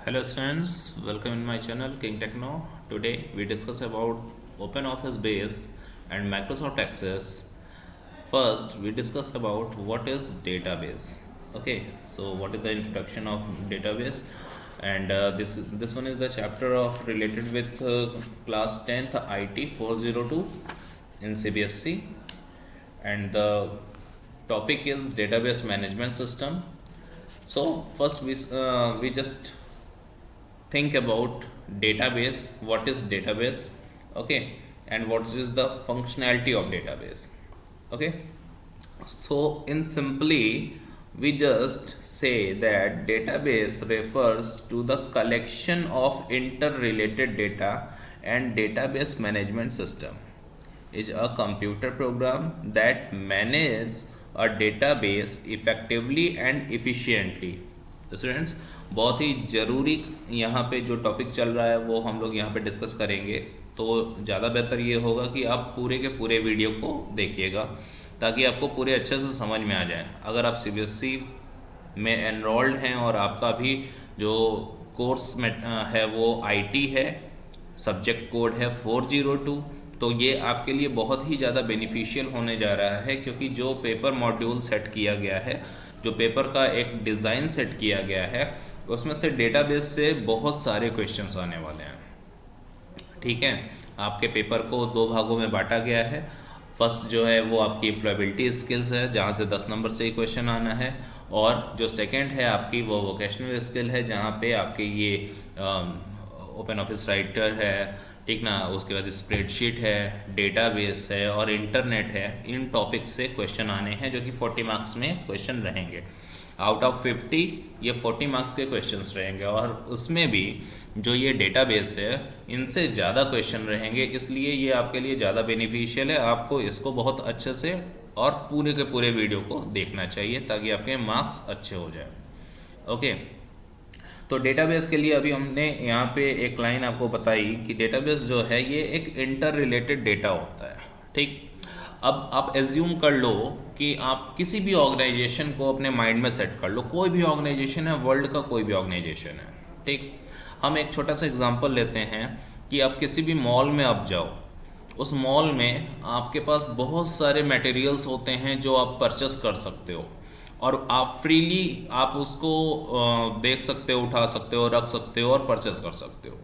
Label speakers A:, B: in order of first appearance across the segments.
A: Hello students, welcome in my channel King Techno. Today we discuss about OpenOffice Base and Microsoft Access. First, we discuss about what is database. Okay, so what is the introduction of database? And this one is the chapter of related with class 10th IT 402 in CBSC, and the topic is database management system. So first we just think about database, what is database, okay, and what is the functionality of database, okay. So in simply we just say that database refers to the collection of interrelated data, and database management system is a computer program that manages a database effectively and efficiently. Students, बहुत ही ज़रूरी यहाँ पे जो topic चल रहा है वो हम लोग यहाँ पे डिस्कस करेंगे, तो ज़्यादा बेहतर ये होगा कि आप पूरे के पूरे वीडियो को देखिएगा ताकि आपको पूरे अच्छे से समझ में आ जाए। अगर आप सीबीएसई में एनरोल्ड हैं और आपका भी जो कोर्स में है वो आईटी है, सब्जेक्ट कोड है 402, तो ये आपके लिए बहुत ही ज़्यादा बेनिफिशियल होने जा रहा है, क्योंकि जो पेपर मॉड्यूल सेट किया गया है, जो पेपर का एक डिज़ाइन सेट किया गया है, उसमें से डेटाबेस से बहुत सारे क्वेश्चंस आने वाले हैं। ठीक है, आपके पेपर को दो भागों में बांटा गया है। फर्स्ट जो है वो आपकी एम्प्लॉयबिलिटी स्किल्स है, जहाँ से 10 नंबर से ही क्वेश्चन आना है, और जो सेकंड है आपकी वो वोकेशनल स्किल है, जहाँ पे आपके ये ओपन ऑफिस राइटर है, ठीक ना, उसके बाद स्प्रेडशीट है, डेटाबेस है और इंटरनेट है। इन टॉपिक से क्वेश्चन आने हैं जो कि 40 मार्क्स में क्वेश्चन रहेंगे। आउट ऑफ 50 ये 40 मार्क्स के क्वेश्चंस रहेंगे, और उसमें भी जो ये डेटाबेस है इनसे ज़्यादा क्वेश्चन रहेंगे, इसलिए ये आपके लिए ज़्यादा बेनिफिशियल है। आपको इसको बहुत अच्छे से और पूरे के पूरे वीडियो को देखना चाहिए ताकि आपके मार्क्स अच्छे हो जाए। ओके, तो डेटाबेस के लिए अभी हमने यहाँ पे एक लाइन आपको बताई कि डेटाबेस जो है ये एक इंटर रिलेटेड डेटा होता है। ठीक, अब आप एज्यूम कर लो कि आप किसी भी ऑर्गेनाइजेशन को अपने माइंड में सेट कर लो, कोई भी ऑर्गेनाइजेशन है, वर्ल्ड का कोई भी ऑर्गेनाइजेशन है। ठीक, हम एक छोटा सा एग्जांपल लेते हैं कि आप किसी भी मॉल में आप जाओ, उस मॉल में आपके पास बहुत सारे मटेरियल्स होते हैं जो आप परचेस कर सकते हो, और आप फ्रीली आप उसको देख सकते हो, उठा सकते हो, रख सकते हो और परचेस कर सकते हो।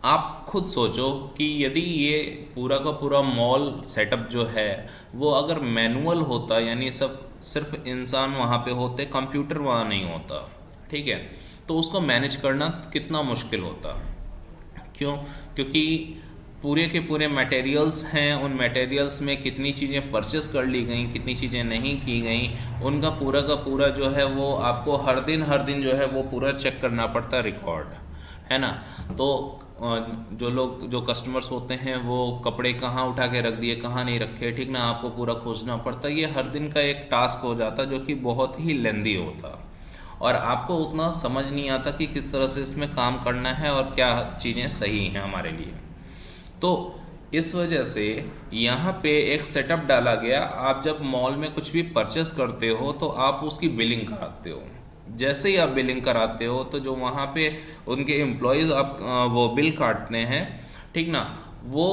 A: आप खुद सोचो कि यदि ये पूरा का पूरा मॉल सेटअप जो है वो अगर मैनुअल होता, यानी सब सिर्फ इंसान वहाँ पे होते, कंप्यूटर वहाँ नहीं होता, ठीक है, तो उसको मैनेज करना कितना मुश्किल होता। क्यों? क्योंकि पूरे के पूरे मटेरियल्स हैं, उन मटेरियल्स में कितनी चीज़ें परचेस कर ली गई, कितनी चीज़ें नहीं की गई, उनका पूरा का पूरा जो है वो आपको हर दिन जो है वो पूरा चेक करना पड़ता, रिकॉर्ड है ना। तो जो लोग, जो कस्टमर्स होते हैं, वो कपड़े कहाँ उठा के रख दिए, कहाँ नहीं रखे, ठीक ना, आपको पूरा खोजना पड़ता। ये हर दिन का एक टास्क हो जाता जो कि बहुत ही लेंदी होता, और आपको उतना समझ नहीं आता कि किस तरह से इसमें काम करना है और क्या चीज़ें सही हैं हमारे लिए। तो इस वजह से यहाँ पे एक सेटअप डाला गया। आप जब मॉल में कुछ भी परचेस करते हो तो आप उसकी बिलिंग कराते हो। जैसे ही आप बिलिंग कराते हो तो जो वहाँ पे उनके एम्प्लॉयज़ आप वो बिल काटते हैं, ठीक ना, वो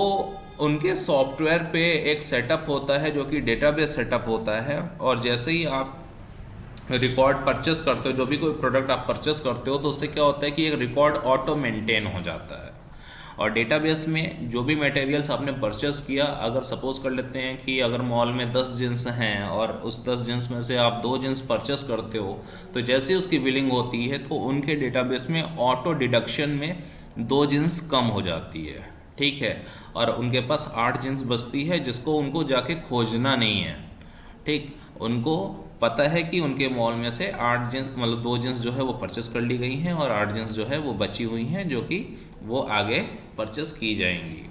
A: उनके सॉफ्टवेयर पे एक सेटअप होता है जो कि डेटाबेस सेटअप होता है, और जैसे ही आप रिकॉर्ड परचेस करते हो, जो भी कोई प्रोडक्ट आप परचेस करते हो, तो उससे क्या होता है कि एक रिकॉर्ड ऑटो मेंटेन हो जाता है। और डेटाबेस में जो भी मटेरियल्स आपने परचेस किया, अगर सपोज कर लेते हैं कि अगर मॉल में 10 जींस हैं और उस 10 जींस में से आप 2 जींस परचेस करते हो, तो जैसे ही उसकी बिलिंग होती है तो उनके डेटाबेस में ऑटो डिडक्शन में 2 जींस कम हो जाती है, ठीक है, और उनके पास 8 जींस बचती है जिसको उनको जाके खोजना नहीं है। ठीक, उनको पता है कि उनके मॉल में से 8 जींस, मतलब 2 जींस जो है वो परचेस कर ली गई हैं, और 8 जींस जो है वो बची हुई हैं जो कि वो आगे परचेस की जाएंगी।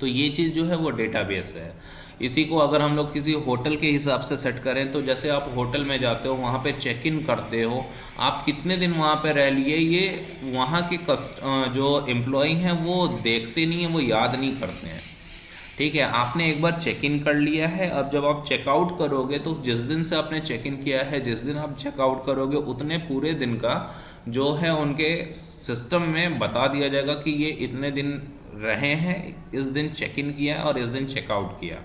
A: तो ये चीज़ जो है वो डेटाबेस है। इसी को अगर हम लोग किसी होटल के हिसाब से सेट करें, तो जैसे आप होटल में जाते हो, वहाँ पे चेक इन करते हो, आप कितने दिन वहाँ पे रह लिए, ये वहाँ के जो एम्प्लॉई हैं वो देखते नहीं हैं, वो याद नहीं करते हैं, ठीक है, आपने एक बार चेक इन कर लिया है। अब जब आप चेकआउट करोगे तो जिस दिन से आपने चेक इन किया है, जिस दिन आप चेकआउट करोगे, उतने पूरे दिन का जो है उनके सिस्टम में बता दिया जाएगा कि ये इतने दिन रहे हैं, इस दिन चेक इन किया और इस दिन चेकआउट किया।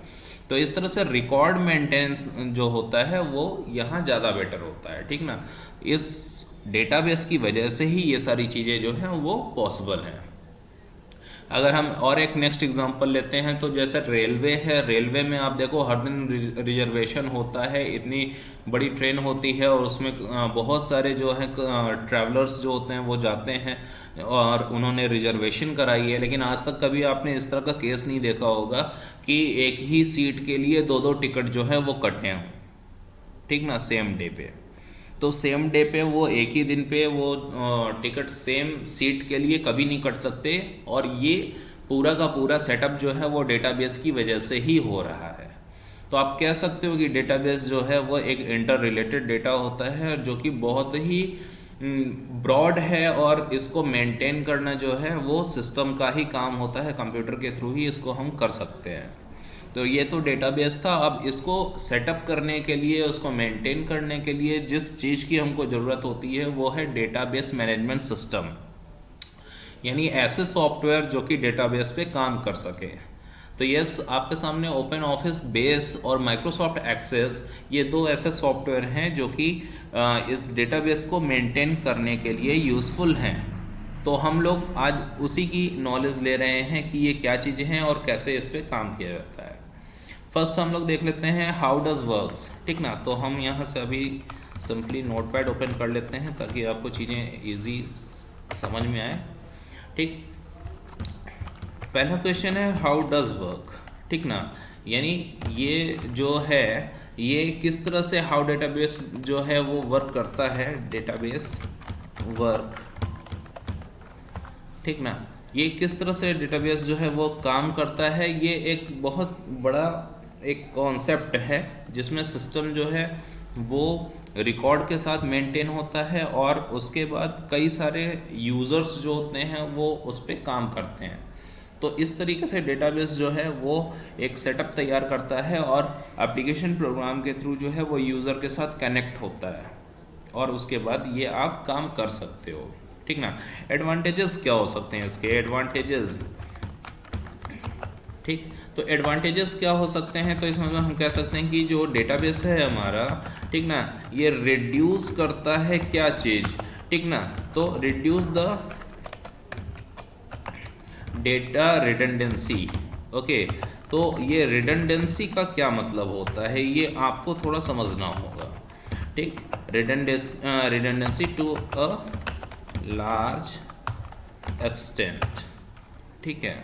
A: तो इस तरह से रिकॉर्ड मेंटेनेंस जो होता है वो यहाँ ज़्यादा बेटर होता है, ठीक ना। इस डेटाबेस की वजह से ही ये सारी चीज़ें जो हैं वो पॉसिबल हैं। अगर हम और एक नेक्स्ट एग्जांपल लेते हैं तो जैसे रेलवे है, रेलवे में आप देखो हर दिन रिजर्वेशन होता है, इतनी बड़ी ट्रेन होती है और उसमें बहुत सारे जो हैं ट्रैवलर्स जो होते हैं वो जाते हैं और उन्होंने रिजर्वेशन कराई है, लेकिन आज तक कभी आपने इस तरह का केस नहीं देखा होगा कि एक ही सीट के लिए दो दो टिकट जो है वो कटे हों, ठीक ना, सेम डे पे। तो सेम डे पे वो एक ही दिन पे वो टिकट सेम सीट के लिए कभी नहीं कट सकते, और ये पूरा का पूरा सेटअप जो है वो डेटाबेस की वजह से ही हो रहा है। तो आप कह सकते हो कि डेटाबेस जो है वो एक इंटर रिलेटेड डेटा होता है जो कि बहुत ही ब्रॉड है, और इसको मेंटेन करना जो है वो सिस्टम का ही काम होता है, कंप्यूटर के थ्रू ही इसको हम कर सकते हैं। तो ये तो डेटाबेस था। अब इसको सेटअप करने के लिए, उसको मेंटेन करने के लिए जिस चीज़ की हमको ज़रूरत होती है वो है डेटाबेस मैनेजमेंट सिस्टम, यानी ऐसे सॉफ्टवेयर जो कि डेटाबेस पे काम कर सके। तो यस, आपके सामने ओपन ऑफिस बेस और माइक्रोसॉफ्ट एक्सेस, ये दो ऐसे सॉफ्टवेयर हैं जो कि इस डेटाबेस को मेंटेन करने के लिए यूज़फुल हैं। तो हम लोग आज उसी की नॉलेज ले रहे हैं कि ये क्या चीज़ें हैं और कैसे इस पर काम किया जाता है। फर्स्ट हम लोग देख लेते हैं हाउ डज वर्क्स, ठीक ना। तो हम यहाँ से अभी सिंपली नोटपैड ओपन कर लेते हैं ताकि आपको चीज़ें इजी समझ में आए, ठीक। पहला क्वेश्चन है हाउ डज वर्क, ठीक ना, यानी ये जो है ये किस तरह से हाउ डेटाबेस जो है वो वर्क करता है, डेटाबेस वर्क, ठीक ना। ये किस तरह से डेटाबेस जो है वो काम करता है, ये एक बहुत बड़ा एक कॉन्सेप्ट है जिसमें सिस्टम जो है वो रिकॉर्ड के साथ मेंटेन होता है और उसके बाद कई सारे यूज़र्स जो होते हैं वो उस पर काम करते हैं। तो इस तरीके से डेटाबेस जो है वो एक सेटअप तैयार करता है और एप्लीकेशन प्रोग्राम के थ्रू जो है वो यूज़र के साथ कनेक्ट होता है और उसके बाद ये आप काम कर सकते हो, ठीक ना। एडवांटेजेस क्या हो सकते हैं इसके, एडवांटेजेस, ठीक। तो एडवांटेजेस क्या हो सकते हैं, तो इसमें हम कह सकते हैं कि जो डेटाबेस है हमारा, ठीक ना, ये रिड्यूस करता है क्या चीज़, ठीक ना। तो reduce the data redundancy, okay. तो ये रिडंडेंसी का क्या मतलब होता है ये आपको थोड़ा समझना होगा, ठीक। Redundancy to a large extent, ठीक है,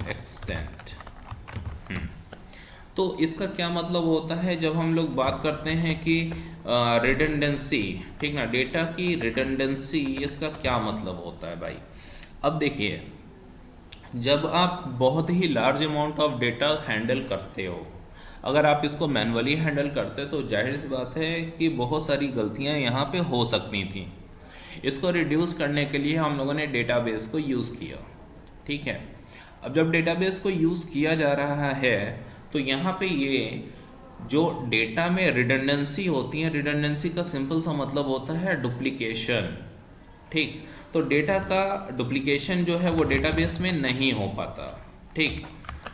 A: एक्सटेंट। तो इसका क्या मतलब होता है जब हम लोग बात करते हैं कि रिडंडेंसी, ठीक ना, डेटा की रिडंडेंसी, इसका क्या मतलब होता है भाई। अब देखिए, जब आप बहुत ही large amount of data handle करते हो, अगर आप इसको मैन्युअली हैंडल करते तो जाहिर सी बात है कि बहुत सारी गलतियां यहाँ पे हो सकती थी। इसको रिड्यूस करने के लिए हम लोगों ने डेटाबेस को यूज़ किया, ठीक है। अब जब डेटाबेस को यूज़ किया जा रहा है तो यहाँ पे ये जो डेटा में रिडंडेंसी होती है, रिडंडेंसी का सिंपल सा मतलब होता है डुप्लीकेशन, ठीक। तो डेटा का डुप्लीकेशन जो है वो डेटाबेस में नहीं हो पाता, ठीक।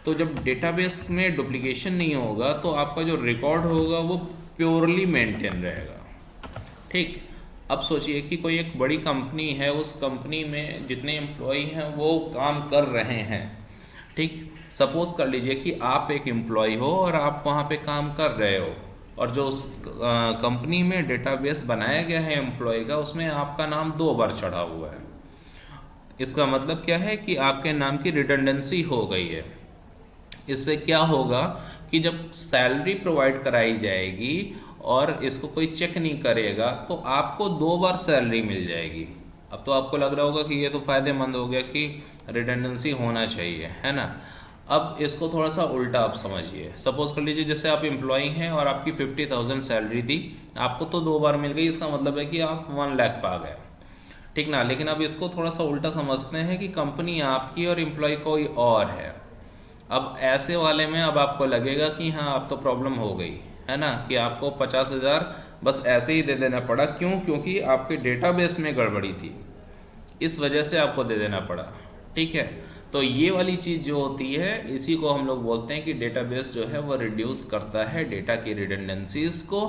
A: तो जब डेटाबेस में डुप्लीकेशन नहीं होगा तो आपका जो रिकॉर्ड होगा वो प्योरली मेंटेन रहेगा, ठीक। अब सोचिए कि कोई एक बड़ी कंपनी है, उस कंपनी में जितने एम्प्लॉय हैं वो काम कर रहे हैं, ठीक। सपोज कर लीजिए कि आप एक एम्प्लॉय हो और आप वहाँ पे काम कर रहे हो और जो उस कंपनी में डेटाबेस बनाया गया है एम्प्लॉय का, उसमें आपका नाम 2 बार चढ़ा हुआ है। इसका मतलब क्या है कि आपके नाम की रिडंडेंसी हो गई है। इससे क्या होगा कि जब सैलरी प्रोवाइड कराई जाएगी और इसको कोई चेक नहीं करेगा तो आपको 2 बार सैलरी मिल जाएगी। अब तो आपको लग रहा होगा कि ये तो फ़ायदेमंद हो गया कि रिडंडेंसी होना चाहिए, है ना। अब इसको थोड़ा सा उल्टा आप समझिए। सपोज़ कर लीजिए जैसे आप एम्प्लॉई हैं और आपकी 50,000 सैलरी थी, आपको तो 2 बार मिल गई, इसका मतलब है कि आप 1 लाख पा गए, ठीक ना। लेकिन अब इसको थोड़ा सा उल्टा समझते हैं कि कंपनी आपकी और एम्प्लॉय कोई और है। अब ऐसे वाले में अब आपको लगेगा कि हाँ अब तो प्रॉब्लम हो गई है ना, कि आपको 50,000 बस ऐसे ही दे देना पड़ा। क्यों? क्योंकि आपके डेटाबेस में गड़बड़ी थी, इस वजह से आपको दे देना पड़ा। ठीक है, तो ये वाली चीज़ जो होती है इसी को हम लोग बोलते हैं कि डेटाबेस जो है वो रिड्यूस करता है डेटा की रिडंडेंसीज को,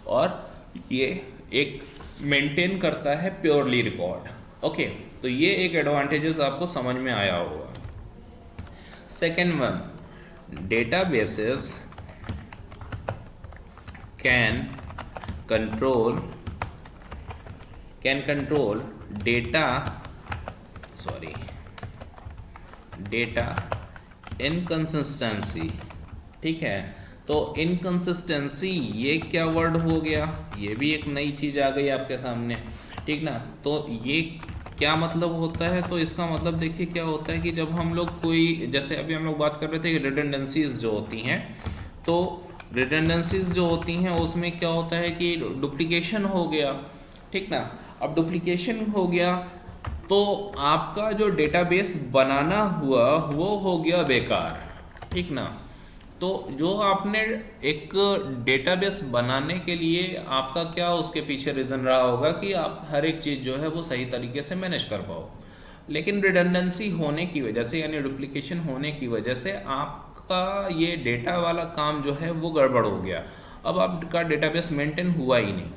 A: और ये एक मेंटेन करता है प्योरली रिकॉर्ड। ओके, तो ये एक एडवांटेजेस आपको समझ में आया होगा। Second one, databases can control data, sorry, data inconsistency। ठीक है, तो इनकंसिस्टेंसी ये क्या वर्ड हो गया, ये भी एक नई चीज़ आ गई आपके सामने। ठीक ना, तो ये क्या मतलब होता है? तो इसका मतलब देखिए क्या होता है कि जब हम लोग कोई, जैसे अभी हम लोग बात कर रहे थे कि रिडंडेंसीज जो होती हैं, तो रिडंडेंसीज जो होती हैं उसमें क्या होता है कि डुप्लीकेशन हो गया। ठीक ना, अब डुप्लीकेशन हो गया तो आपका जो डेटाबेस बनाना हुआ वो हो गया बेकार। ठीक ना, तो जो आपने एक डेटाबेस बनाने के लिए आपका क्या उसके पीछे रीज़न रहा होगा कि आप हर एक चीज़ जो है वो सही तरीके से मैनेज कर पाओ। लेकिन रिडंडेंसी होने की वजह से, यानी डुप्लीकेशन होने की वजह से आपका ये डेटा वाला काम जो है वो गड़बड़ हो गया। अब आपका डेटाबेस मेंटेन हुआ ही नहीं।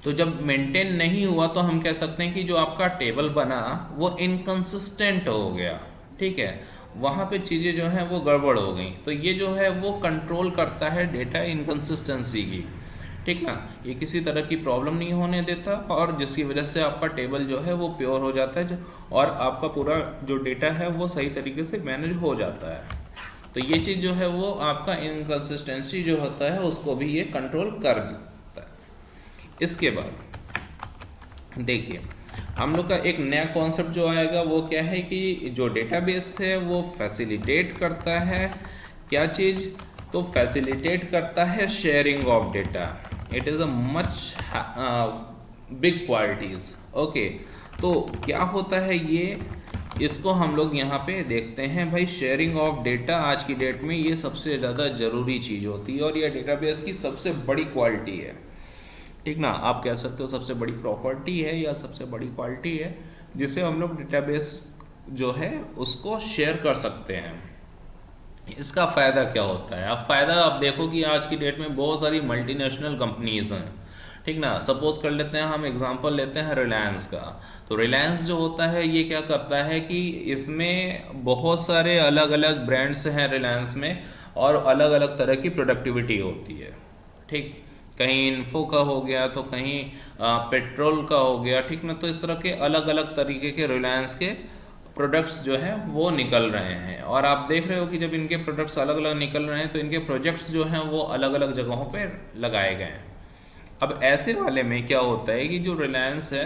A: तो जब मेंटेन नहीं हुआ तो हम कह सकते हैं कि जो आपका टेबल बना वो इनकंसिस्टेंट हो गया। ठीक है, वहाँ पे चीज़ें जो हैं वो गड़बड़ हो गई। तो ये जो है वो कंट्रोल करता है डेटा इनकंसिस्टेंसी की। ठीक ना, ये किसी तरह की प्रॉब्लम नहीं होने देता, और जिसकी वजह से आपका टेबल जो है वो प्योर हो जाता है और आपका पूरा जो डेटा है वो सही तरीके से मैनेज हो जाता है। तो ये चीज़ जो है वो आपका इनकंसिस्टेंसी जो होता है उसको भी ये कंट्रोल कर देता है। इसके बाद देखिए हम लोग का एक नया कॉन्सेप्ट जो आएगा वो क्या है कि जो डेटाबेस है वो फैसिलिटेट करता है क्या चीज़, तो फैसिलिटेट करता है sharing of data. It is a much big qualities. Okay, तो क्या होता है ये, इसको हम लोग यहाँ पे देखते हैं। भाई शेयरिंग ऑफ डेटा आज की डेट में ये सबसे ज़्यादा ज़रूरी चीज़ होती है और ये डेटाबेस की सबसे बड़ी क्वालिटी है। ठीक ना, आप कह सकते हो सबसे बड़ी प्रॉपर्टी है या सबसे बड़ी क्वालिटी है जिसे हम लोग डेटाबेस जो है उसको शेयर कर सकते हैं। इसका फ़ायदा क्या होता है? अब फ़ायदा आप देखो कि आज की डेट में बहुत सारी मल्टीनेशनल कंपनीज हैं। ठीक ना, सपोज कर लेते हैं, हम एग्जांपल लेते हैं रिलायंस का। तो रिलायंस जो होता है ये क्या करता है कि इसमें बहुत सारे अलग अलग ब्रांड्स हैं रिलायंस में, और अलग अलग तरह की प्रोडक्टिविटी होती है। ठीक, कहीं इन्फो का हो गया तो कहीं पेट्रोल का हो गया। ठीक ना, तो इस तरह के अलग अलग तरीके के रिलायंस के प्रोडक्ट्स जो हैं वो निकल रहे हैं, और आप देख रहे हो कि जब इनके प्रोडक्ट्स अलग अलग निकल रहे हैं तो इनके प्रोजेक्ट्स जो हैं वो अलग अलग जगहों पे लगाए गए हैं। अब ऐसे वाले में क्या होता है कि जो रिलायंस है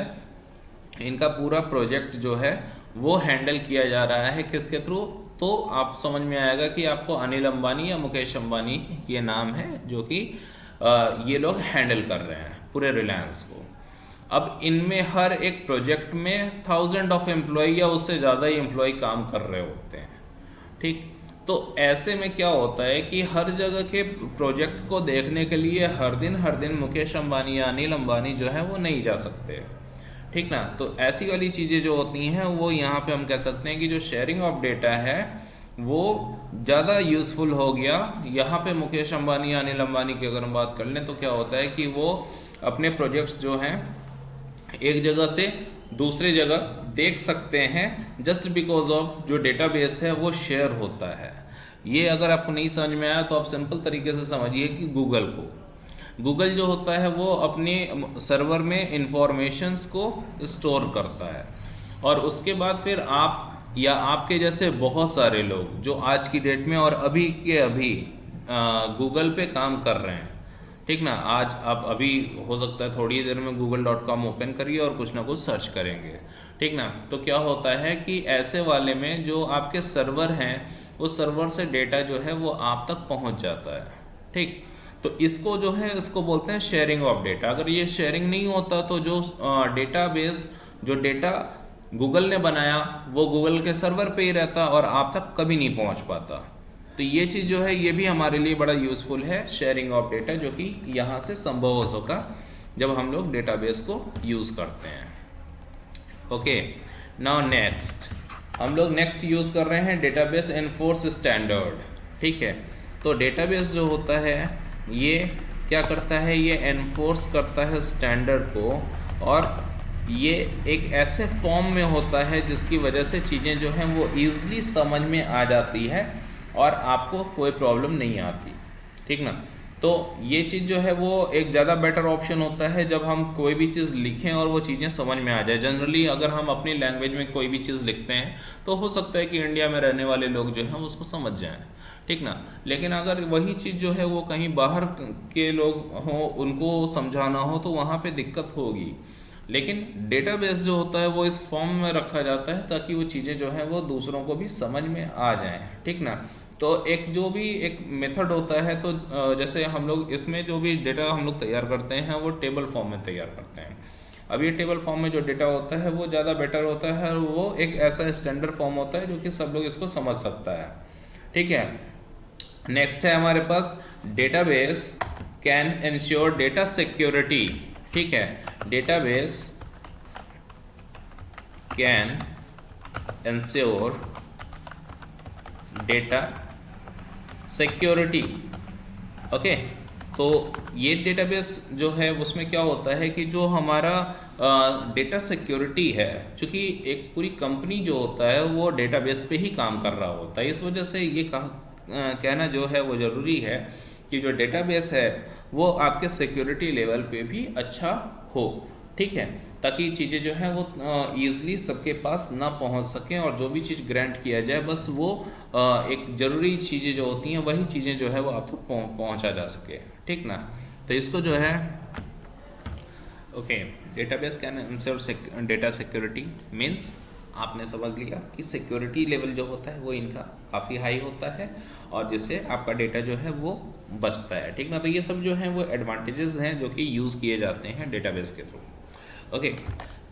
A: इनका पूरा प्रोजेक्ट जो है वो हैंडल किया जा रहा है किसके थ्रू, तो आप समझ में आएगा कि आपको अनिल अंबानी या मुकेश अंबानी ये नाम है जो कि ये लोग हैंडल कर रहे हैं पूरे रिलायंस को। अब इनमें हर एक प्रोजेक्ट में 1000 ऑफ एम्प्लॉय या उससे ज़्यादा ही एम्प्लॉय काम कर रहे होते हैं। ठीक, तो ऐसे में क्या होता है कि हर जगह के प्रोजेक्ट को देखने के लिए हर दिन मुकेश अंबानी या अनिल अंबानी जो है वो नहीं जा सकते। ठीक ना, तो ऐसी वाली चीज़ें जो होती हैं वो यहाँ पे हम कह सकते हैं कि जो शेयरिंग ऑफ डेटा है वो ज़्यादा यूज़फुल हो गया। यहाँ पे मुकेश अंबानी या अनिल अंबानी की अगर हम बात कर लें तो क्या होता है कि वो अपने प्रोजेक्ट्स जो हैं एक जगह से दूसरे जगह देख सकते हैं जस्ट बिकॉज ऑफ जो डेटाबेस है वो शेयर होता है। ये अगर आपको नहीं समझ में आया तो आप सिंपल तरीके से समझिए कि गूगल जो होता है वो अपने सर्वर में इंफॉर्मेशंस को स्टोर करता है, और उसके बाद फिर आप या आपके जैसे बहुत सारे लोग जो आज की डेट में और अभी के अभी गूगल पे काम कर रहे हैं। ठीक ना, आज आप अभी हो सकता है थोड़ी देर में google.com ओपन करिए और कुछ ना कुछ सर्च करेंगे। ठीक ना, तो क्या होता है कि ऐसे वाले में जो आपके सर्वर हैं उस सर्वर से डेटा जो है वो आप तक पहुंच जाता है। ठीक, तो इसको जो है इसको बोलते हैं शेयरिंग ऑफ डेटा। अगर ये शेयरिंग नहीं होता तो जो डेटाबेस जो डेटा गूगल ने बनाया वो गूगल के सर्वर पे ही रहता और आप तक कभी नहीं पहुंच पाता। तो ये चीज़ जो है ये भी हमारे लिए बड़ा यूज़फुल है, शेयरिंग ऑफ डेटा, जो कि यहाँ से संभव हो सका जब हम लोग डेटाबेस को यूज़ करते हैं। ओके, नाउ नेक्स्ट हम लोग नेक्स्ट यूज़ कर रहे हैं डेटाबेस एनफोर्स स्टैंडर्ड। ठीक है, तो डेटाबेस जो होता है ये क्या करता है, ये एनफोर्स करता है स्टैंडर्ड को, और ये एक ऐसे फॉर्म में होता है जिसकी वजह से चीज़ें जो हैं वो ईज़िली समझ में आ जाती है और आपको कोई प्रॉब्लम नहीं आती। ठीक ना, तो ये चीज़ जो है वो एक ज़्यादा बेटर ऑप्शन होता है जब हम कोई भी चीज़ लिखें और वो चीज़ें समझ में आ जाए। जनरली अगर हम अपनी लैंग्वेज में कोई भी चीज़ लिखते हैं तो हो सकता है कि इंडिया में रहने वाले लोग जो हैं उसको समझ जाएं, ठीक ना, लेकिन अगर वही चीज़ जो है वो कहीं बाहर के लोग हों, उनको समझाना हो तो वहाँ पे दिक्कत होगी। लेकिन डेटाबेस जो होता है वो इस फॉर्म में रखा जाता है ताकि वो चीज़ें जो हैं वो दूसरों को भी समझ में आ जाएं। ठीक ना, तो एक जो भी एक मेथड होता है, तो जैसे हम लोग इसमें जो भी डेटा हम लोग तैयार करते हैं वो टेबल फॉर्म में तैयार करते हैं। अब ये टेबल फॉर्म में जो डेटा होता है वो ज़्यादा बेटर होता है और वो एक ऐसा स्टैंडर्ड फॉर्म होता है जो कि सब लोग इसको समझ सकता है। ठीक है, नेक्स्ट है हमारे पास database can ensure data security. ठीक है, database can ensure data security. Okay, तो ये डेटाबेस जो है उसमें क्या होता है कि जो हमारा डेटा सिक्योरिटी है, चूँकि एक पूरी कंपनी जो होता है वो डेटाबेस पे ही काम कर रहा होता है, इस वजह से ये कहना जो है वो ज़रूरी है कि जो डेटाबेस है वो आपके सिक्योरिटी लेवल पे भी अच्छा हो। ठीक है, ताकि चीज़ें जो हैं वो ईज़िली सबके पास ना पहुंच सकें और जो भी चीज़ ग्रांट किया जाए बस वो एक ज़रूरी चीज़ें जो होती हैं वही चीज़ें जो है वो आप तक पहुंचा जा सके। ठीक ना, तो इसको जो है okay, database can ensure data security means आपने समझ लिया कि सिक्योरिटी लेवल जो होता है वो इनका काफ़ी हाई होता है और जिससे आपका डेटा जो है वो बचता है। ठीक ना, तो ये सब जो है वो एडवांटेजेस हैं जो कि यूज़ किए जाते हैं डेटाबेस के थ्रू। ओके,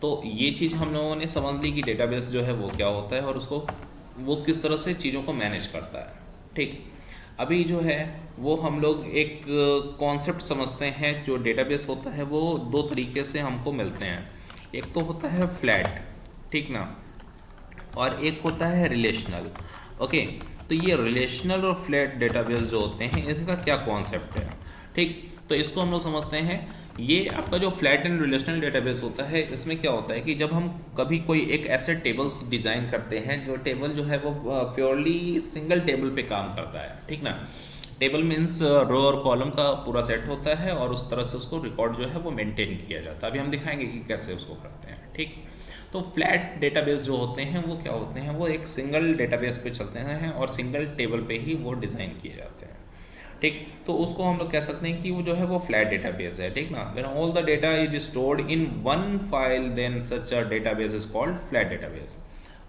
A: तो ये चीज़ हम लोगों ने समझ ली कि डेटाबेस जो है वो क्या होता है और उसको वो किस तरह से चीज़ों को मैनेज करता है। ठीक, अभी जो है वो हम लोग एक कॉन्सेप्ट समझते हैं। जो डेटाबेस होता है वो दो तरीके से हमको मिलते हैं, एक तो होता है फ्लैट, ठीक ना, और एक होता है रिलेशनल। ओके, तो ये रिलेशनल और फ्लैट डेटाबेस जो होते हैं इनका क्या कॉन्सेप्ट है। ठीक, तो इसको हम लोग समझते हैं। ये आपका जो फ्लैट एंड रिलेशनल डेटाबेस होता है इसमें क्या होता है कि जब हम कभी कोई एक ऐसे टेबल्स डिज़ाइन करते हैं जो टेबल जो है वो प्योरली सिंगल टेबल पे काम करता है। ठीक ना, टेबल मीन्स रो और कॉलम का पूरा सेट होता है और उस तरह से उसको रिकॉर्ड जो है वो मेंटेन किया जाता है। अभी हम दिखाएंगे कि कैसे उसको करते हैं। ठीक, तो फ्लैट डेटाबेस जो होते हैं वो क्या होते हैं, वो एक सिंगल डेटाबेस पे चलते हैं और सिंगल टेबल पे ही वो डिज़ाइन किए जाते हैं। ठीक, तो उसको हम लोग कह सकते हैं कि वो जो है वो फ्लैट डेटाबेस है। ठीक ना, when all the data is stored in one file then such a database is called flat database.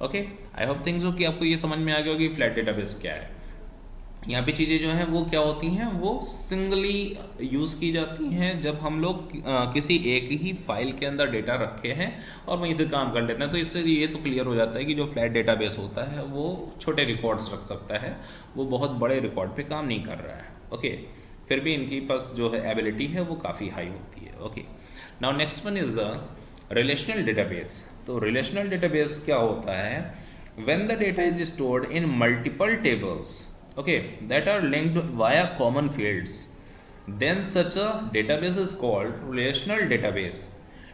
A: Okay, I hope things हो कि आपको ये समझ में आ गया होगा कि फ्लैट डेटाबेस क्या है। यहाँ पे चीज़ें जो हैं वो क्या होती हैं, वो सिंगली यूज़ की जाती हैं जब हम लोग किसी एक ही फाइल के अंदर डेटा रखे हैं और वहीं से काम कर लेते हैं। तो इससे ये तो क्लियर हो जाता है कि जो फ्लैट डेटाबेस होता है वो छोटे रिकॉर्ड्स रख सकता है, वो बहुत बड़े रिकॉर्ड पे काम नहीं कर रहा है। ओके, फिर भी इनकी पास जो है एबिलिटी है वो काफ़ी हाई होती है। Okay, now next one is the relational database. तो रिलेशनल डेटाबेस क्या होता है, when the data is stored in multiple tables okay that are linked via common fields, then such a database is called relational database,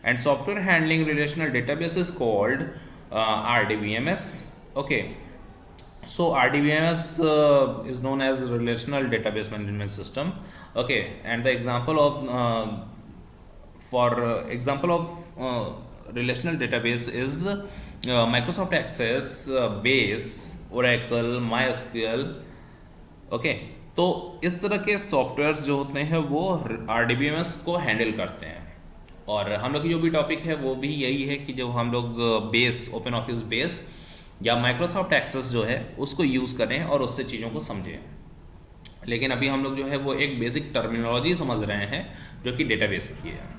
A: and software handling relational database is called RDBMS. Okay, so RDBMS is known as relational database management system. Okay, and the example of example of relational database is Microsoft Access, Base, Oracle, MySQL. Okay, तो इस तरह के softwares जो होते हैं वो RDBMS को handle करते हैं। और हम लोग की जो भी टॉपिक है वो भी यही है कि जब हम लोग बेस, ओपन ऑफिस बेस या माइक्रोसॉफ्ट एक्सेस जो है उसको यूज़ करें और उससे चीज़ों को समझें। लेकिन अभी हम लोग जो है वो एक बेसिक टर्मिनोलॉजी समझ रहे हैं जो कि डेटाबेस की है।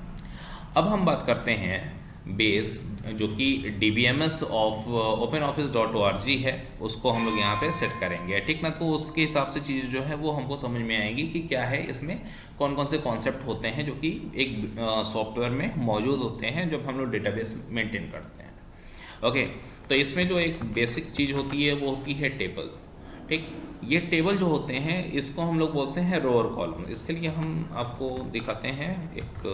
A: अब हम बात करते हैं बेस जो कि DBMS ऑफ OpenOffice.org है, उसको हम लोग यहाँ पे सेट करेंगे, ठीक ना। तो उसके हिसाब से चीज़ जो है वो हमको समझ में आएगी कि क्या है इसमें, कौन कौन से कॉन्सेप्ट होते हैं जो कि एक सॉफ्टवेयर में मौजूद होते हैं जब हम लोग डेटाबेस मेंटेन करते हैं। ओके, तो इसमें जो एक बेसिक चीज़ होती है वो होती है टेबल, ठीक। ये टेबल जो होते हैं इसको हम लोग बोलते हैं रो और कॉलम। इसके लिए हम आपको दिखाते हैं एक,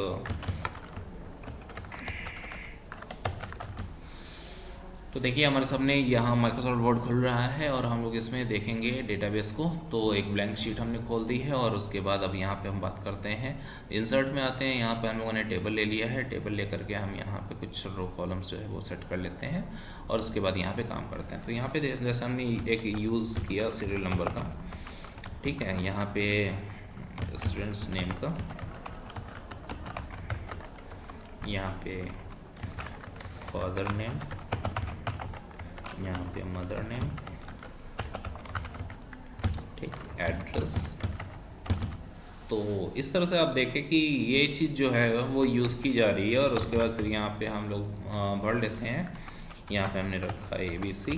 A: तो देखिए हमारे सामने यहाँ माइक्रोसॉफ्ट वर्ड खुल रहा है और हम लोग इसमें देखेंगे डेटाबेस को। तो एक ब्लैंक शीट हमने खोल दी है और उसके बाद अब यहाँ पे हम बात करते हैं, इंसर्ट में आते हैं। यहाँ पे हम लोगों ने टेबल ले लिया है, टेबल लेकर के हम यहाँ पे कुछ रो कॉलम्स जो है वो सेट कर लेते हैं और उसके बाद यहाँ पे काम करते हैं। तो यहाँ पे जैसे हमने एक यूज़ किया सीरियल नंबर का, ठीक है, यहाँ पे स्टूडेंट्स नेम का, यहाँ पे फादर नेम, यहाँ पे मदर नेम, ठीक, एड्रेस। तो इस तरह से आप देखें कि ये चीज़ जो है वो यूज़ की जा रही है और उसके बाद फिर यहाँ पे हम लोग भर लेते हैं। यहाँ पे हमने रखा है ABC,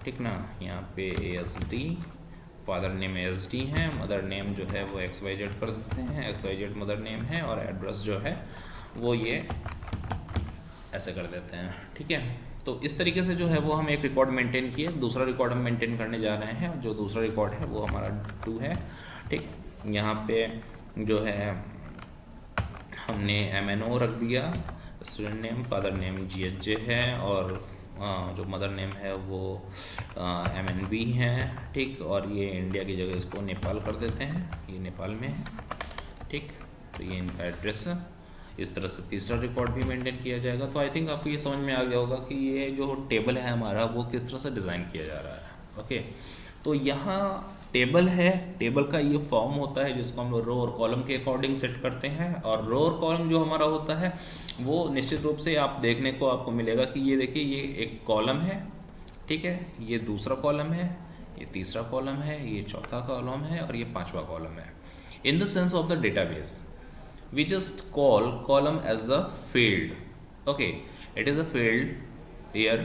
A: ठीक ना, यहाँ पे ASD, फादर नेम ASD है, मदर नेम जो है वो XYZ कर देते हैं, XYZ मदर नेम है, और एड्रेस जो है वो ये ऐसे कर देते हैं, ठीक है। तो इस तरीके से जो है वो हम एक रिकॉर्ड मेंटेन किए, दूसरा रिकॉर्ड हम मेंटेन करने जा रहे हैं। जो दूसरा रिकॉर्ड है वो हमारा 2 है, ठीक। यहाँ पे जो है हमने MNO रख दिया, student name, father name GHJ है, और जो मदर नेम है वो MNB है, ठीक। और ये इंडिया की जगह इसको नेपाल कर देते हैं, ये नेपाल में है, ठीक। तो ये इनका एड्रेस है। इस तरह से तीसरा रिकॉर्ड भी मेंटेन किया जाएगा। तो आई थिंक आपको ये समझ में आ गया होगा कि ये जो टेबल है हमारा वो किस तरह से डिज़ाइन किया जा रहा है। ओके, तो यहाँ टेबल है, टेबल का ये फॉर्म होता है जिसको हम लोग रो और कॉलम के अकॉर्डिंग सेट करते हैं। और रो और कॉलम जो हमारा होता है वो निश्चित रूप से आप देखने को आपको मिलेगा कि ये देखिए, ये एक कॉलम है, ठीक है, ये दूसरा कॉलम है, ये तीसरा कॉलम है, ये चौथा कॉलम है और ये पांचवा कॉलम है। In the sense of the database we just call column as the field. Okay, it is a field here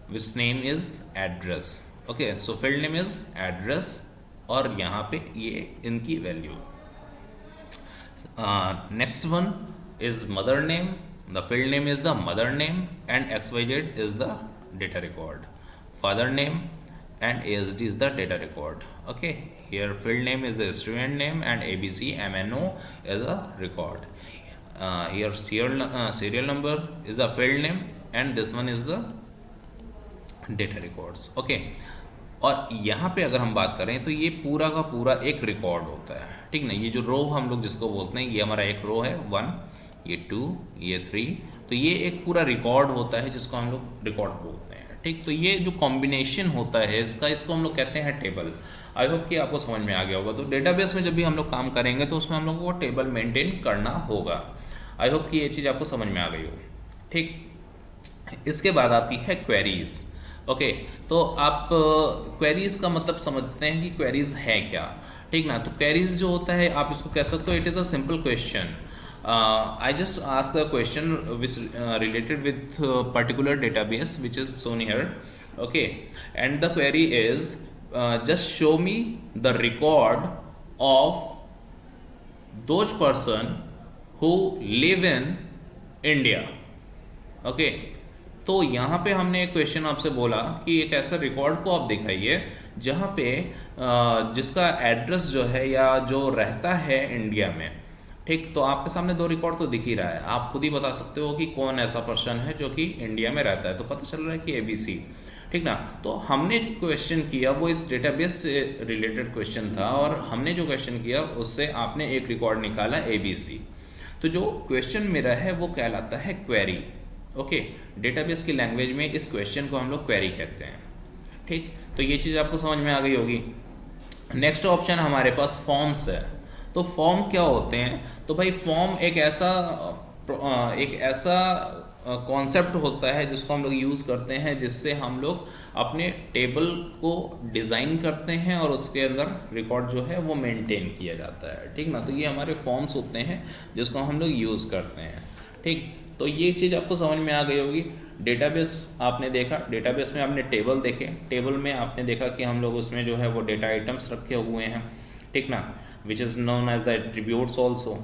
A: which name is address. Okay, so field name is address और यहाँ पे ये इनकी value. Next one is mother name. The field name is the mother name and XYZ is the data record. Father name and ASD is the data record. Okay, here field name is the student name and ABC MNO is a record. Here serial number is the field name and this one is the data records. Okay, और यहाँ पे अगर हम बात करें तो ये पूरा का पूरा एक रिकॉर्ड होता है, ठीक ना। ये जो रो हम लोग जिसको बोलते हैं, ये हमारा एक रो है 1, ये 2, ये 3, तो ये एक पूरा रिकॉर्ड होता है जिसको हम लोग रिकॉर्ड बोलते हैं, ठीक। तो ये जो कॉम्बिनेशन होता है इसको हम लोग कहते हैं टेबल। आई होप कि आपको समझ में आ गया होगा। तो डेटाबेस में जब भी हम लोग काम करेंगे तो उसमें हम लोग को टेबल मेंटेन करना होगा। आई होप कि ये चीज़ आपको समझ में आ गई हो, ठीक। इसके बाद आती है क्वेरीज। ओके, तो आप क्वेरीज का मतलब समझते हैं कि क्वेरीज है क्या, ठीक ना। तो क्वेरीज जो होता है आप इसको कह सकते हो, it is a simple question. I just asked a question which related with particular database which is shown here. Okay, and the query is just show me the record of those person who live in India. Okay, तो यहाँ पे हमने एक question आपसे बोला कि एक ऐसा रिकॉर्ड को आप दिखाइए जहाँ पे जिसका एड्रेस जो है या जो रहता है इंडिया में, ठीक। तो आपके सामने 2 रिकॉर्ड तो दिख ही रहा है, आप खुद ही बता सकते हो कि कौन ऐसा पर्सन है जो कि इंडिया में रहता है। तो पता चल रहा है कि ABC, ठीक ना। तो हमने जो क्वेश्चन किया वो इस डेटाबेस से रिलेटेड क्वेश्चन था और हमने जो क्वेश्चन किया उससे आपने एक रिकॉर्ड निकाला ABC। तो जो क्वेश्चन मेरा है वो कहलाता है क्वेरी। ओके, डेटाबेस की लैंग्वेज में इस क्वेश्चन को हम लोग क्वेरी कहते हैं, ठीक। तो ये चीज़ आपको समझ में आ गई होगी। नेक्स्ट ऑप्शन हमारे पास फॉर्म्स है। तो फॉर्म क्या होते हैं? तो भाई फॉर्म एक ऐसा कॉन्सेप्ट होता है जिसको हम लोग यूज़ करते हैं जिससे हम लोग अपने टेबल को डिज़ाइन करते हैं और उसके अंदर रिकॉर्ड जो है वो मेंटेन किया जाता है, ठीक ना। तो ये हमारे फॉर्म्स होते हैं जिसको हम लोग यूज़ करते हैं, ठीक। तो ये चीज़ आपको समझ में आ गई होगी। डेटाबेस आपने देखा, डेटाबेस में आपने टेबल देखे, टेबल में आपने देखा कि हम लोग उसमें जो है वो डेटा आइटम्स रखे हुए हैं, ठीक ना, which is known as the attributes also,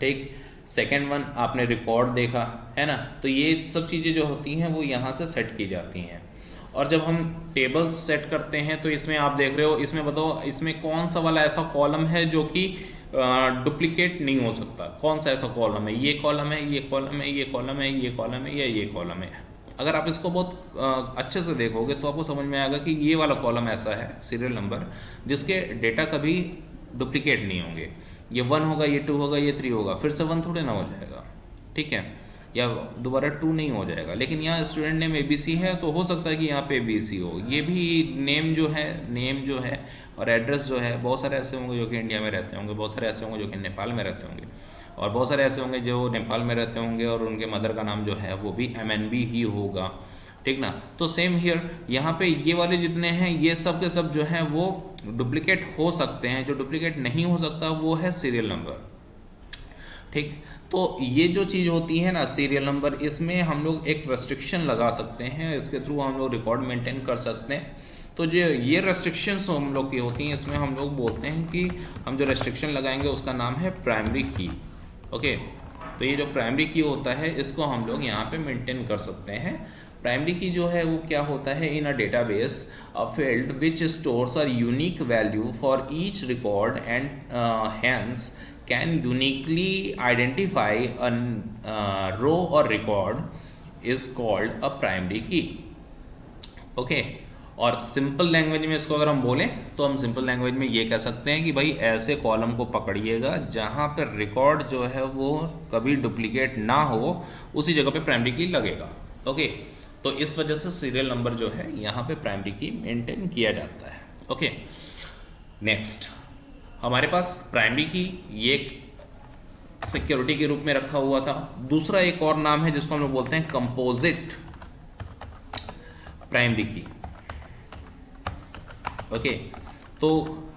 A: ठीक। सेकेंड वन आपने रिकॉर्ड देखा, है ना। तो ये सब चीज़ें जो होती हैं वो यहाँ से सेट की जाती हैं। और जब हम टेबल सेट करते हैं तो इसमें आप देख रहे हो, इसमें बताओ इसमें कौन सा वाला ऐसा कॉलम है जो कि डुप्लीकेट नहीं हो सकता, कौन सा ऐसा कॉलम है, ये कॉलम है, ये कॉलम है, ये कॉलम है, ये कॉलम है, या ये कॉलम है। अगर आप इसको बहुत अच्छे से देखोगे तो आपको समझ में आएगा कि ये वाला कॉलम ऐसा है, सीरियल नंबर, जिसके डेटा कभी डुप्लीकेट नहीं होंगे। ये 1 होगा, ये 2 होगा, ये 3 होगा, फिर से 1 थोड़े ना हो जाएगा, ठीक है, या दोबारा 2 नहीं हो जाएगा। लेकिन यहाँ स्टूडेंट नेम ABC है तो हो सकता है कि यहाँ पे ABC हो। ये भी नेम जो है और एड्रेस जो है, बहुत सारे ऐसे होंगे जो कि इंडिया में रहते होंगे, बहुत सारे ऐसे होंगे जो कि नेपाल में रहते होंगे, और बहुत सारे ऐसे होंगे जो नेपाल में रहते होंगे और उनके मदर का नाम जो है वो भी MNB ही होगा, ठीक ना। तो सेम हियर, यहाँ पे ये वाले जितने हैं ये सब के सब जो हैं वो डुप्लीकेट हो सकते हैं। जो डुप्लीकेट नहीं हो सकता वो है सीरियल नंबर, ठीक। तो ये जो चीज़ होती है ना सीरियल नंबर, इसमें हम लोग एक रेस्ट्रिक्शन लगा सकते हैं, इसके थ्रू हम लोग रिकॉर्ड मेंटेन कर सकते हैं। तो जो ये रेस्ट्रिक्शंस हम लोग की होती हैं, इसमें हम लोग बोलते हैं कि हम जो रेस्ट्रिक्शन लगाएंगे उसका नाम है प्राइमरी की, ओके। तो ये जो प्राइमरी की होता है इसको हम लोग यहाँ पे मेंटेन कर सकते हैं। प्राइमरी की जो है वो क्या होता है, in a database a field which stores a unique value for each record and hence can uniquely identify a row or record is called a primary key, okay। और सिंपल लैंग्वेज में इसको अगर हम बोलें तो हम सिंपल लैंग्वेज में ये कह सकते हैं कि भाई ऐसे कॉलम को पकड़िएगा जहाँ पर रिकॉर्ड जो है वो कभी डुप्लीकेट ना हो, उसी जगह पे प्राइमरी की लगेगा, ओके। तो इस वजह से सीरियल नंबर जो है यहाँ पे प्राइमरी की मेंटेन किया जाता है, ओके। नेक्स्ट हमारे पास प्राइमरी की ये एक सिक्योरिटी के रूप में रखा हुआ था। दूसरा एक और नाम है जिसको हम लोग बोलते हैं कंपोजिट प्राइमरी की, ओके। तो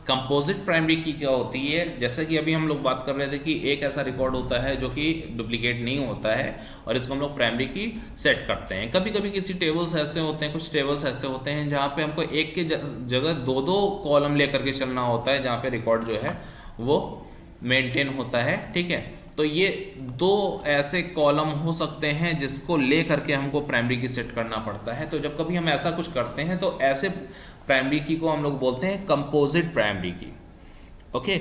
A: कंपोजिट प्राइमरी की क्या होती है, जैसा कि अभी हम लोग बात कर रहे थे कि एक ऐसा रिकॉर्ड होता है जो कि डुप्लीकेट नहीं होता है और इसको हम लोग प्राइमरी की सेट करते हैं। कभी कभी किसी टेबल्स ऐसे होते हैं, कुछ टेबल्स ऐसे होते हैं जहाँ पे हमको एक के जगह दो दो कॉलम लेकर के चलना होता है, जहाँ पे रिकॉर्ड जो है वो मेंटेन होता है, ठीक है। तो ये दो ऐसे कॉलम हो सकते हैं जिसको ले करके हमको प्राइमरी की सेट करना पड़ता है। तो जब कभी हम ऐसा कुछ करते हैं तो ऐसे प्राइमरी की को हम लोग बोलते हैं कंपोजिट प्राइमरी की, ओके।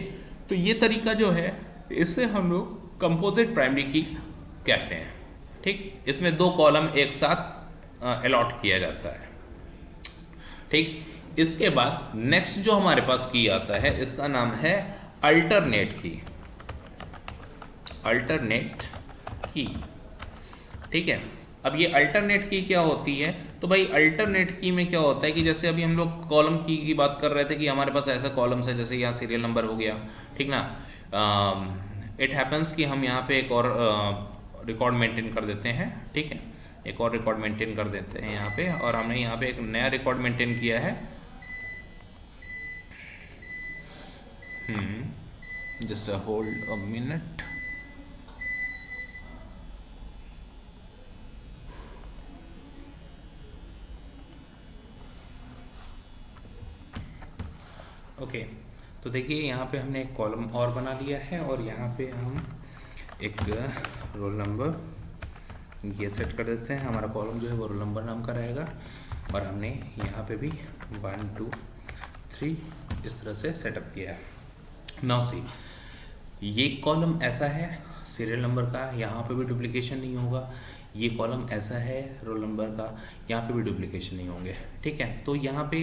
A: तो ये तरीका जो है इससे हम लोग कंपोजिट प्राइमरी की कहते हैं, ठीक। इसमें दो कॉलम एक साथ अलॉट किया जाता है, ठीक। इसके बाद नेक्स्ट जो हमारे पास की आता है इसका नाम है अल्टरनेट की, अल्टरनेट की, ठीक है। अब ये अल्टरनेट की क्या होती है, तो भाई अल्टरनेट की में क्या होता है कि जैसे अभी हम लोग कॉलम की बात कर रहे थे कि हमारे पास ऐसा कॉलम्स है, जैसे यहाँ सीरियल नंबर हो गया, ठीक ना। इट हैपन्स कि हम यहाँ पे एक और रिकॉर्ड मेंटेन कर देते हैं, ठीक है, एक और रिकॉर्ड मेंटेन कर देते हैं यहाँ पे, और हमने यहाँ पे एक नया रिकॉर्ड मेंटेन किया है। Just hold a minute. Okay, तो देखिए यहाँ पे हमने एक कॉलम और बना लिया है और यहाँ पे हम एक रोल नंबर ये सेट कर देते हैं। हमारा कॉलम जो है वो रोल नंबर नाम का रहेगा और हमने यहाँ पे भी 1 2 3 इस तरह से सेटअप किया है। नाउ सी, ये कॉलम ऐसा है सीरियल नंबर का, यहाँ पे भी डुप्लीकेशन नहीं होगा। ये कॉलम ऐसा है रोल नंबर का, यहाँ पे भी डुप्लीकेशन नहीं होंगे, ठीक है। तो यहाँ पे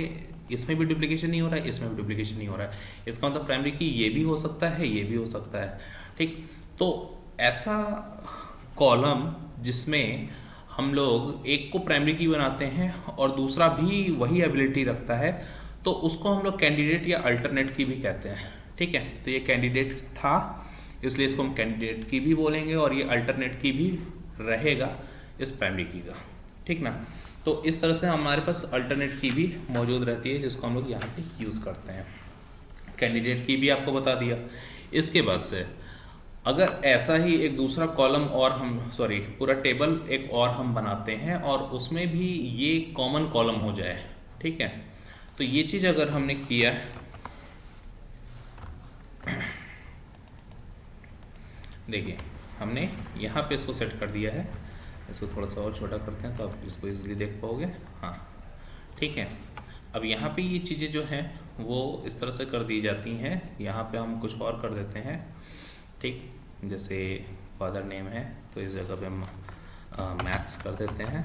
A: इसमें भी डुप्लीकेशन नहीं हो रहा है, इसमें भी डुप्लीकेशन नहीं हो रहा है। इसका मतलब प्राइमरी की ये भी हो सकता है, ये भी हो सकता है, ठीक। तो ऐसा कॉलम जिसमें हम लोग एक को प्राइमरी की बनाते हैं और दूसरा भी वही एबिलिटी रखता है, तो उसको हम लोग कैंडिडेट या अल्टरनेट की भी कहते हैं, ठीक है। तो ये कैंडिडेट था इसलिए इसको हम कैंडिडेट की भी बोलेंगे और ये अल्टरनेट की भी रहेगा इस प्राइमरी की का, ठीक ना। तो इस तरह से हमारे पास अल्टरनेट की भी मौजूद रहती है जिसको हम लोग यहाँ पे यूज़ करते हैं। कैंडिडेट की भी आपको बता दिया। इसके बाद से अगर ऐसा ही एक दूसरा कॉलम और हम पूरा टेबल एक और हम बनाते हैं और उसमें भी ये कॉमन कॉलम हो जाए, ठीक है, तो ये चीज़ अगर हमने किया, देखिए हमने यहाँ पे इसको सेट कर दिया है, इसको थोड़ा सा और छोटा करते हैं तो आप इसको इजीली देख पाओगे। हाँ ठीक है, अब यहाँ पे ये चीज़ें जो हैं वो इस तरह से कर दी जाती हैं, यहाँ पे हम कुछ और कर देते हैं, ठीक, जैसे फादर नेम है तो इस जगह पे हम मैथ्स कर देते हैं,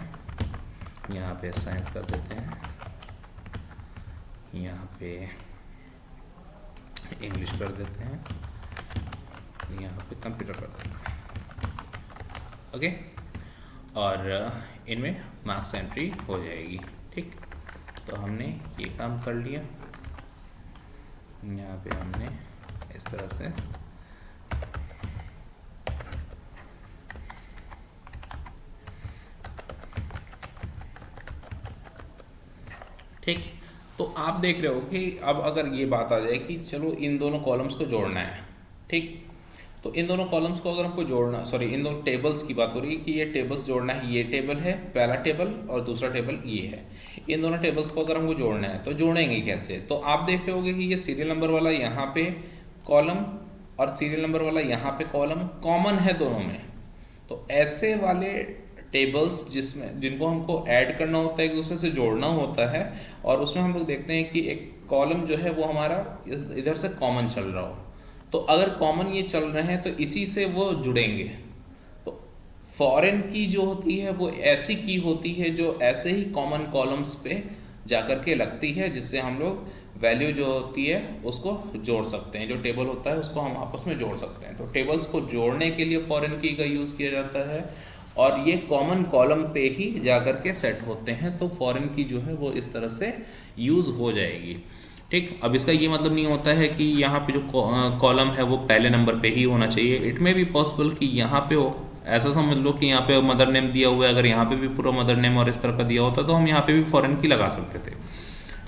A: यहाँ पे साइंस कर देते हैं, यहाँ पे इंग्लिश कर देते हैं, यहाँ पे कंप्यूटर कर देते हैं, ओके, और इनमें मार्क्स एंट्री हो जाएगी, ठीक। तो हमने ये काम कर लिया, यहाँ पे हमने इस तरह से ठीक। तो आप देख रहे हो कि अब अगर ये बात आ जाए कि चलो इन दोनों कॉलम्स को जोड़ना है, ठीक, तो इन दोनों कॉलम्स को अगर हमको जोड़ना, इन दोनों टेबल्स की बात हो रही है कि ये टेबल्स जोड़ना है, ये टेबल है पहला टेबल और दूसरा टेबल ये है, इन दोनों टेबल्स को अगर हमको जोड़ना है तो जोड़ेंगे कैसे? तो आप देख रहे होगे कि ये सीरियल नंबर वाला यहाँ पे कॉलम और सीरियल नंबर वाला यहाँ पे कॉलम कॉमन है दोनों में, तो ऐसे वाले टेबल्स जिनको हमको ऐड करना होता है, एक दूसरे से जोड़ना होता है, और उसमें हम लोग देखते हैं कि एक कॉलम जो है वो हमारा इधर से कॉमन चल रहा हो, तो अगर कॉमन ये चल रहे हैं तो इसी से वो जुड़ेंगे। तो फॉरेन की जो होती है वो ऐसी की होती है जो ऐसे ही कॉमन कॉलम्स पे जाकर के लगती है, जिससे हम लोग वैल्यू जो होती है उसको जोड़ सकते हैं, जो टेबल होता है उसको हम आपस में जोड़ सकते हैं। तो टेबल्स को जोड़ने के लिए फॉरेन की का यूज़ किया जाता है, और ये कॉमन कॉलम पे ही जाकर के सेट होते हैं, तो फॉरेन की जो है वो इस तरह से यूज़ हो जाएगी, ठीक। अब इसका ये मतलब नहीं होता है कि यहाँ पे जो कॉलम है वो पहले नंबर पे ही होना चाहिए, इट में भी पॉसिबल कि यहाँ पे हो, ऐसा समझ लो कि यहाँ पे मदर नेम दिया हुआ है, अगर यहाँ पे भी पूरा मदर नेम और इस तरह का दिया होता तो हम यहाँ पे भी फॉरेन की लगा सकते थे,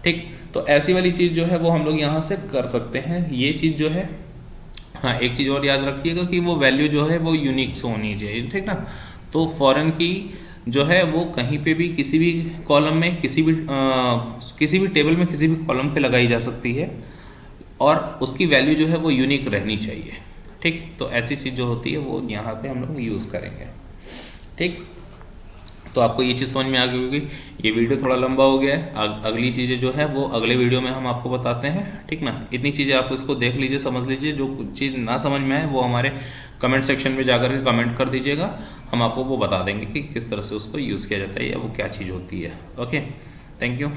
A: ठीक। तो ऐसी वाली चीज़ जो है वो हम लोग यहाँ से कर सकते हैं, ये चीज़ जो है। हाँ, एक चीज़ और याद रखिएगा कि वो वैल्यू जो है वो यूनिक से होनी चाहिए, ठीक ना। तो फॉरेन की जो है वो कहीं पे भी किसी भी कॉलम में किसी भी टेबल में किसी भी कॉलम पे लगाई जा सकती है, और उसकी वैल्यू जो है वो यूनिक रहनी चाहिए, ठीक। तो ऐसी चीज़ जो होती है वो यहाँ पे हम लोग यूज़ करेंगे, ठीक। तो आपको ये चीज़ समझ में आ गई होगी। ये वीडियो थोड़ा लंबा हो गया है, अगली चीज़ें जो है वो अगले वीडियो में हम आपको बताते हैं, ठीक ना। इतनी चीज़ें आप इसको देख लीजिए, समझ लीजिए, जो चीज़ ना समझ में आए वो हमारे कमेंट सेक्शन में जाकर के कमेंट कर दीजिएगा, हम आपको वो बता देंगे कि किस तरह से उसको यूज़ किया जाता है या वो क्या चीज़ होती है। Okay, thank you.